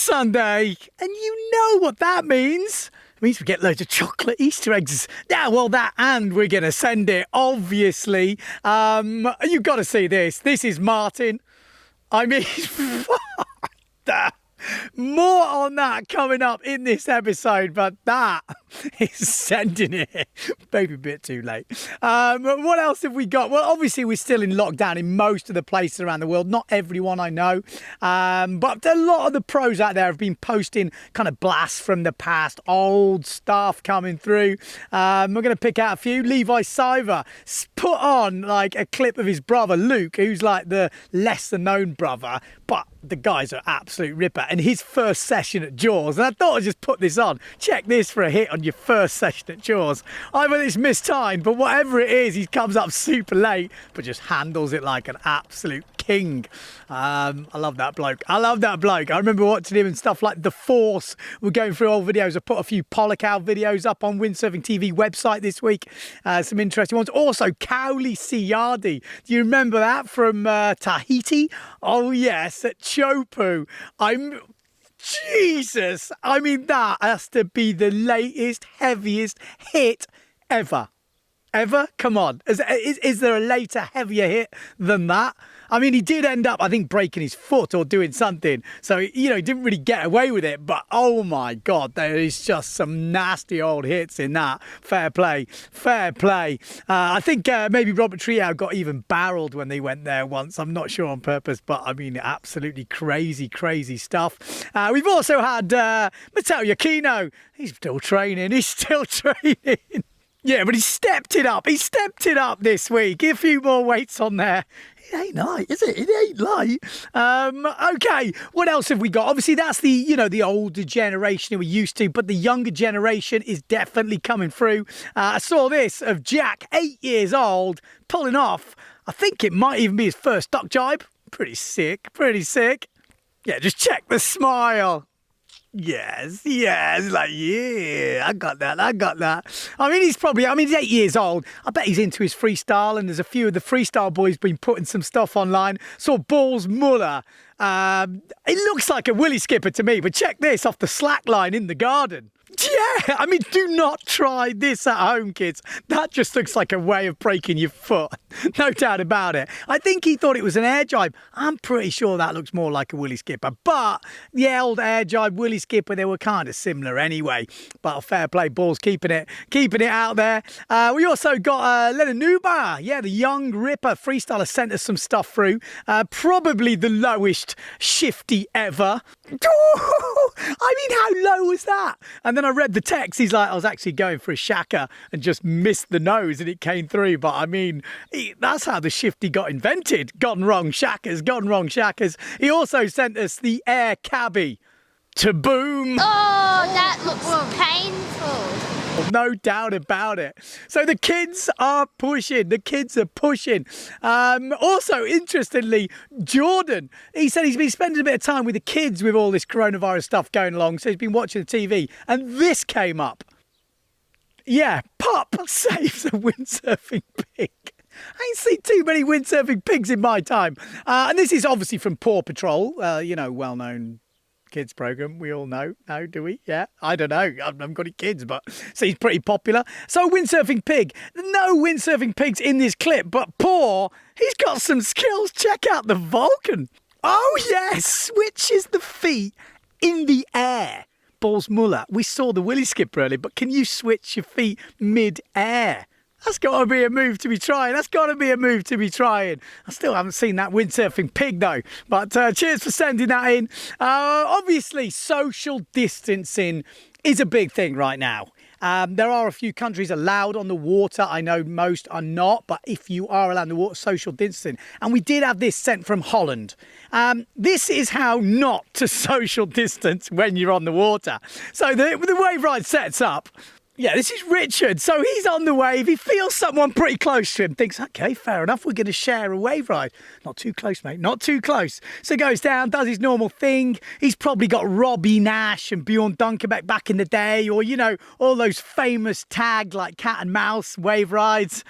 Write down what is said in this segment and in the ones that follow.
Sunday, and you know what that means. It means we get loads of chocolate Easter eggs. Yeah, well, that, and we're going to send it, obviously. You've got to see this. This is Martin. I mean, more on that coming up in this episode, but that is sending it. Maybe a bit too late. What else have we got? Well, obviously, we're still in lockdown in most of the places around the world. Not everyone, I know. But a lot of the pros out there have been posting kind of blasts from the past, old stuff coming through. We're going to pick out a few. Levi Siver put on like a clip of his brother, Luke, who's like the lesser known brother, but the guy's an absolute ripper. And his first session at Jaws, and I thought I'd just put this on. Check this for a hit on your first session at Jaws. Either it's mistimed, but whatever it is, he comes up super late, but just handles it like an absolute king. I love that bloke. I remember watching him and stuff like The Force. We're going through old videos. I put a few Pollock-Out videos up on Windsurfing.TV website this week. Some interesting ones. Also, Cowley Seeeeend. Do you remember that from Tahiti? Oh, yes, at Chopu. Jesus! I mean, that has to be the latest, heaviest hit ever. Ever? Come on. Is there a later, heavier hit than that? I mean, he did end up, I think, breaking his foot or doing something. So, he didn't really get away with it. But, oh, my God, there is just some nasty old hits in that. Fair play. Fair play. I think maybe Robert Treehouse got even barreled when they went there once. I'm not sure on purpose, but, I mean, absolutely crazy, crazy stuff. We've also had Matteo Aquino. He's still training. Yeah, but he stepped it up. He stepped it up this week. A few more weights on there. It ain't light, is it? It ain't light. Okay, what else have we got? Obviously, that's the older generation who we're used to, but the younger generation is definitely coming through. I saw this of Jack, 8 years old, pulling off. I think it might even be his first duck jibe. Pretty sick. Yeah, just check the smile. Yes, like, yeah, I got that. I mean, he's 8 years old. I bet he's into his freestyle, and there's a few of the freestyle boys been putting some stuff online. Saw Balls Muller. It looks like a willy skipper to me, but check this off the slack line in the garden. Yeah, I mean, do not try this at home, kids. That just looks like a way of breaking your foot. No doubt about it. I think he thought it was an air jibe. I'm pretty sure that looks more like a willy skipper. But the old air jibe, willy skipper, they were kind of similar anyway. But fair play, Balls keeping it out there. We also got Leonard Nubar. Yeah, the young ripper freestyler sent us some stuff through. Probably the lowest shifty ever. I mean, how low was that? And then I read the text. He's like, I was actually going for a shaka and just missed the nose and it came through. But I mean, that's how the shifty got invented. Gone wrong shackers. He also sent us the air cabbie to boom. Oh, that looks painful. No doubt about it. So the kids are pushing. Also, interestingly, Jordan, he said he's been spending a bit of time with the kids with all this coronavirus stuff going along. So he's been watching the TV and this came up. Yeah, Pup saves a windsurfing pig. I ain't seen too many windsurfing pigs in my time. And this is obviously from Paw Patrol, well-known kids program. We all know. No, do we? Yeah, I don't know. I haven't got any kids, but seems pretty popular. So windsurfing pig. No windsurfing pigs in this clip, but Paw, he's got some skills. Check out the Vulcan. Oh yes, switches the feet in the air. Balls Muller. We saw the willy skip earlier, but can you switch your feet mid-air? That's got to be a move to be trying. I still haven't seen that windsurfing pig, though. But cheers for sending that in. Obviously, social distancing is a big thing right now. There are a few countries allowed on the water. I know most are not, but if you are allowed on the water, social distancing. And we did have this sent from Holland. This is how not to social distance when you're on the water. So the wave ride sets up. Yeah, this is Richard. So he's on the wave. He feels someone pretty close to him. Thinks, okay, fair enough. We're going to share a wave ride. Not too close, mate. Not too close. So goes down, does his normal thing. He's probably got Robbie Nash and Bjorn Dunkerbeck back in the day. Or, all those famous tag like cat and mouse wave rides.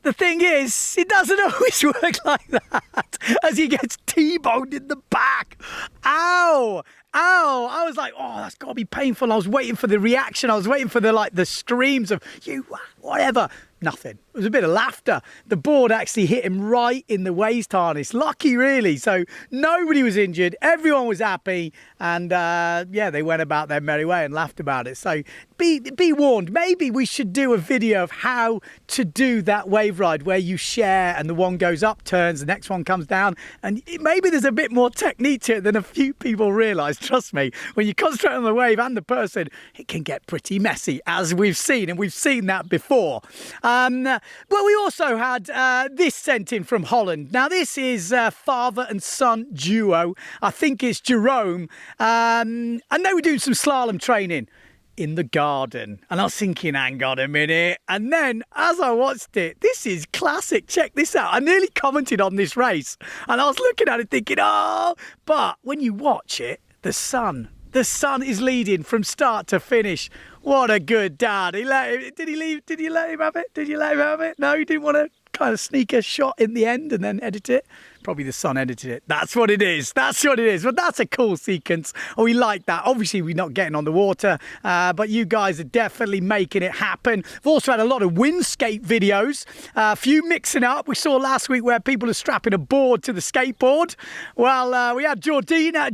The thing is, it doesn't always work like that. As he gets T-boned in the back. Ow! ow. I was like, oh, that's got to be painful. I was waiting for the reaction. I was waiting for the screams of, you, whatever. Nothing. It was a bit of laughter. The board actually hit him right in the waist harness. Lucky, really. So nobody was injured. Everyone was happy. And, yeah, they went about their merry way and laughed about it. So be warned. Maybe we should do a video of how to do that wave ride where you share and the one goes up, turns, the next one comes down. And maybe there's a bit more technique to it than a few people realise. Trust me, when you concentrate on the wave and the person, it can get pretty messy, as we've seen. And we've seen that before. Well, we also had this sent in from Holland. Now, this is father and son duo. I think it's Jerome. And they were doing some slalom training in the garden. And I was thinking, hang on a minute. And then as I watched it, this is classic. Check this out. I nearly commented on this race. And I was looking at it thinking, oh, but when you watch it, the son is leading from start to finish. What a good dad. Did you let him have it? No, you didn't want to kind of sneak a shot in the end and then edit it? Probably the son edited it. That's what it is. But that's a cool sequence. Oh, we like that. Obviously, we're not getting on the water, but you guys are definitely making it happen. We've also had a lot of windskate videos, a few mixing up. We saw last week where people are strapping a board to the skateboard. Well, we had Georgina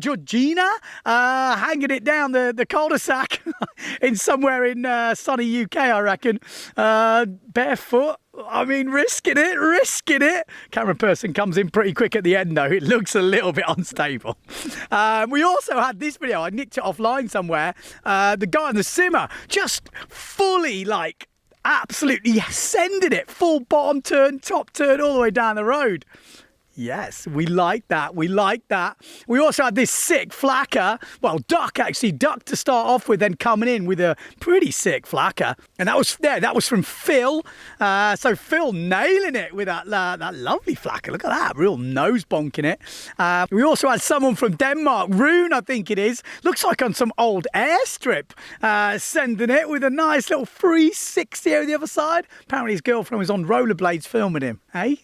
hanging it down the cul-de-sac in somewhere in sunny UK, I reckon. Barefoot. I mean, risking it. Camera person comes in pretty quick at the end, though. It looks a little bit unstable. We also had this video. I nicked it offline somewhere. The guy in the simmer just fully, absolutely sending it. Full bottom turn, top turn, all the way down the road. Yes, we like that. We also had this sick flacker. Well, duck to start off with, then coming in with a pretty sick flacker. And that was from Phil. So Phil nailing it with that lovely flacker. Look at that, real nose bonking it. We also had someone from Denmark, Rune, I think it is. Looks like on some old airstrip, sending it with a nice little 360 over the other side. Apparently his girlfriend was on rollerblades filming him. Hey,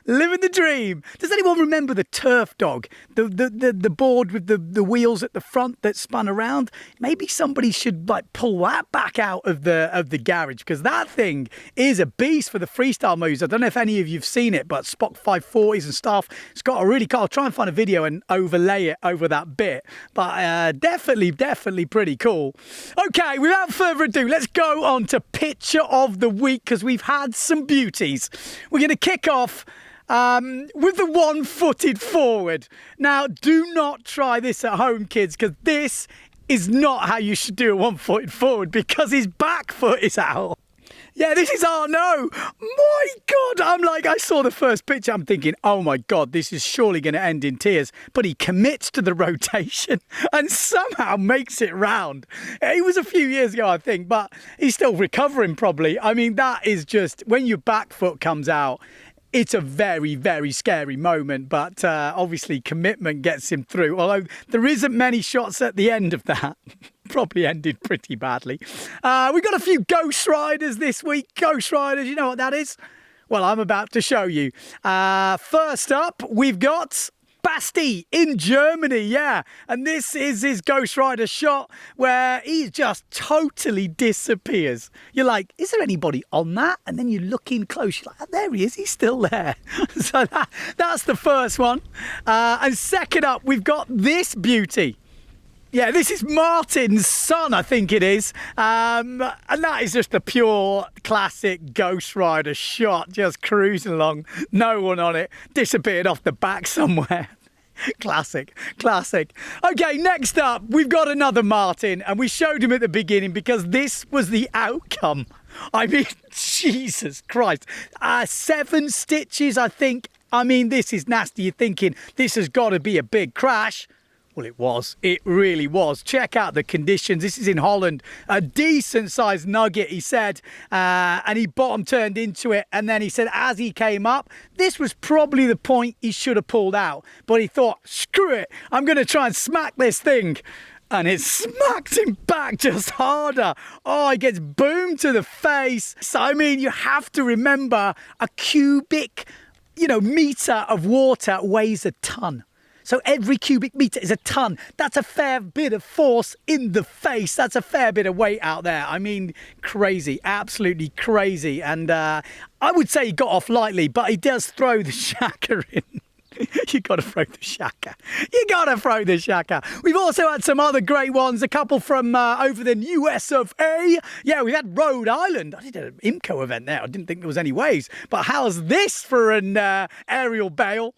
living the dream. Does anyone remember the turf dog? The board with the wheels at the front that spun around? Maybe somebody should pull that back out of the garage, because that thing is a beast for the freestyle moves. I don't know if any of you've seen it, but Spock 540s and stuff. It's got a really cool. I'll try and find a video and overlay it over that bit. But definitely pretty cool. Okay, without further ado, let's go on to picture of the week, because we've had some beauties. We're going to kick off with the one-footed forward. Now, do not try this at home, kids, because this is not how you should do a one-footed forward, because his back foot is out. Yeah, this is Arnaud. My God, I saw the first picture. I'm thinking, oh my God, this is surely going to end in tears. But he commits to the rotation and somehow makes it round. It was a few years ago, I think, but he's still recovering probably. I mean, that is just, when your back foot comes out, it's a very, very scary moment, but obviously commitment gets him through. Although there isn't many shots at the end of that. Probably ended pretty badly. We got a few Ghost Riders this week. Ghost Riders, you know what that is? Well, I'm about to show you. First up, we've got Basti in Germany, yeah. And this is his Ghost Rider shot where he just totally disappears. You're like, is there anybody on that? And then you look in close, you're like, oh, there he is, he's still there. So that's the first one. And second up, we've got this beauty. Yeah, this is Martin's son, I think it is. And that is just a pure classic Ghost Rider shot, just cruising along, no one on it, disappeared off the back somewhere. Classic. Okay, next up, we've got another Martin, and we showed him at the beginning because this was the outcome. I mean, Jesus Christ. 7 stitches, I think. I mean, this is nasty. You're thinking this has got to be a big crash. Well, it was. It really was. Check out the conditions. This is in Holland. A decent-sized nugget, he said, and he bottom turned into it. And then he said as he came up, this was probably the point he should have pulled out. But he thought, screw it, I'm going to try and smack this thing. And it smacked him back just harder. Oh, he gets boomed to the face. So, I mean, you have to remember a cubic, meter of water weighs a ton. So every cubic metre is a tonne. That's a fair bit of force in the face. That's a fair bit of weight out there. I mean, crazy, absolutely crazy. And I would say he got off lightly, but he does throw the shaka in. You got to throw the shaka. You got to throw the shaka. We've also had some other great ones. A couple from over the US of A. Yeah, we had Rhode Island. I did an IMCO event there. I didn't think there was any waves. But how's this for an aerial bail?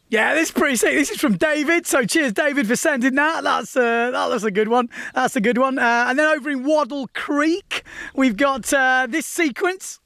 Yeah, this is pretty sick. This is from David. So cheers, David, for sending that. That's a good one. That's a good one. And then over in Waddle Creek, we've got this sequence.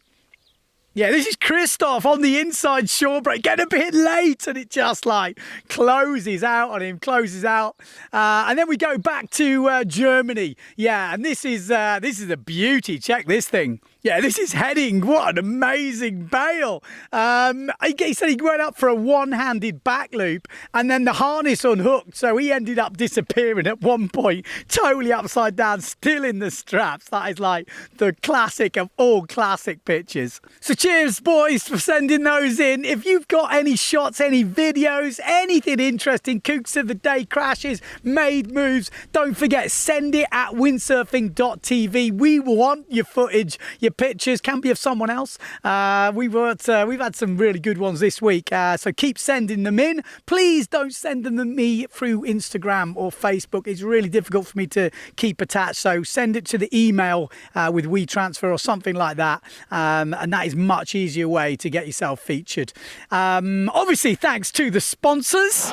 Yeah, this is Christoph on the inside shore break, getting a bit late, and it just like closes out on him, closes out. And then we go back to Germany. Yeah, and this is a beauty. Check this thing. Yeah, this is heading. What an amazing bail. He said he went up for a one-handed back loop and then the harness unhooked. So he ended up disappearing at one point, totally upside down, still in the straps. That is like the classic of all classic pictures. So cheers, boys, for sending those in. If you've got any shots, any videos, anything interesting, kooks of the day, crashes, made moves, don't forget, send it at Windsurfing.TV. We want your footage, your pictures, can be of someone else. We've had some really good ones this week, so keep sending them in. Please don't send them to me through Instagram or Facebook. It's really difficult for me to keep attached, so send it to the email with WeTransfer or something like that, and that is much easier way to get yourself featured. Obviously, thanks to the sponsors.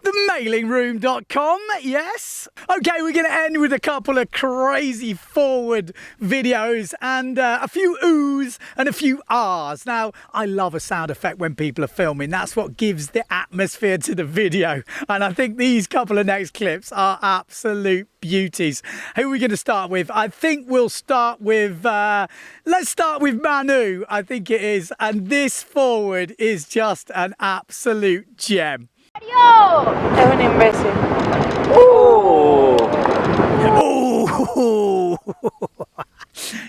TheMailingRoom.com, yes. Okay, we're going to end with a couple of crazy forward videos and a few oohs and a few ahs. Now, I love a sound effect when people are filming. That's what gives the atmosphere to the video. And I think these couple of next clips are absolute beauties. Who are we going to start with? I think we'll start with, let's start with Manu, I think it is. And this forward is just an absolute gem. Es un imbécil. Oh!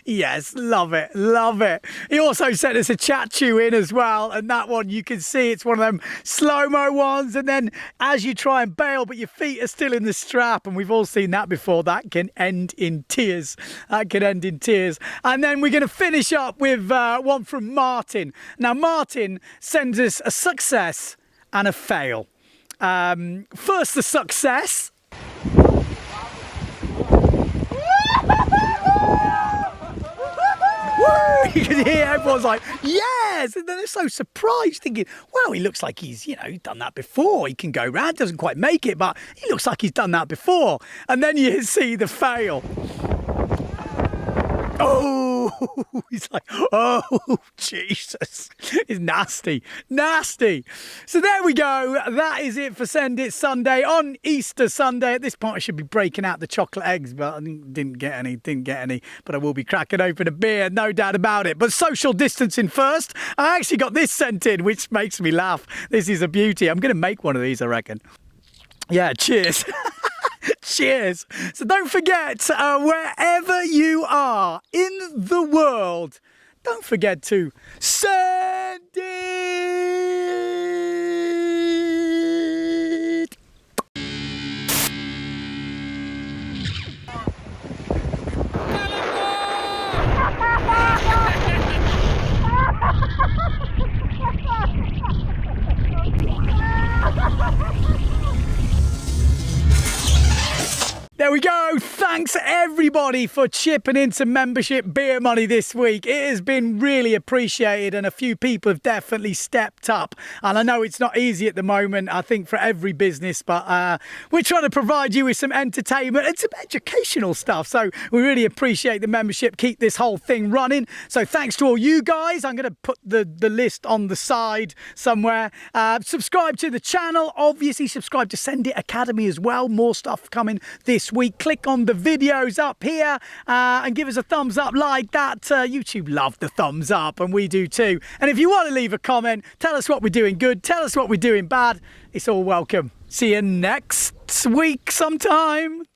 Yes, love it, love it. He also sent us a chat chew in as well, and that one you can see it's one of them slow-mo ones, and then as you try and bail but your feet are still in the strap, and we've all seen that before, that can end in tears. That can end in tears. And then we're going to finish up with one from Martin. Now Martin sends us a success and a fail. First, the success. Woo! You can hear everyone's like, yes! And then they're so surprised, thinking, well, he looks like he's, done that before. He can go round, doesn't quite make it, but he looks like he's done that before. And then you see the fail. Oh, he's like, oh, Jesus. It's nasty, nasty. So there we go. That is it for Send It Sunday on Easter Sunday. At this point, I should be breaking out the chocolate eggs, but I didn't get any. But I will be cracking open a beer, no doubt about it. But social distancing first. I actually got this sent in, which makes me laugh. This is a beauty. I'm going to make one of these, I reckon. Yeah, cheers. Cheers. So don't forget, wherever you are in the world, don't forget to send it. There we go. Thanks everybody for chipping into membership beer money this week. It has been really appreciated and a few people have definitely stepped up. And I know it's not easy at the moment, I think, for every business, but we're trying to provide you with some entertainment and some educational stuff. So we really appreciate the membership. Keep this whole thing running. So thanks to all you guys. I'm going to put the list on the side somewhere. Subscribe to the channel. Obviously, subscribe to Send It Academy as well. More stuff coming this week. Click on the videos up here and give us a thumbs up like that. YouTube love the thumbs up and we do too. And if you want to leave a comment, tell us what we're doing good, tell us what we're doing bad. It's all welcome. See you next week sometime.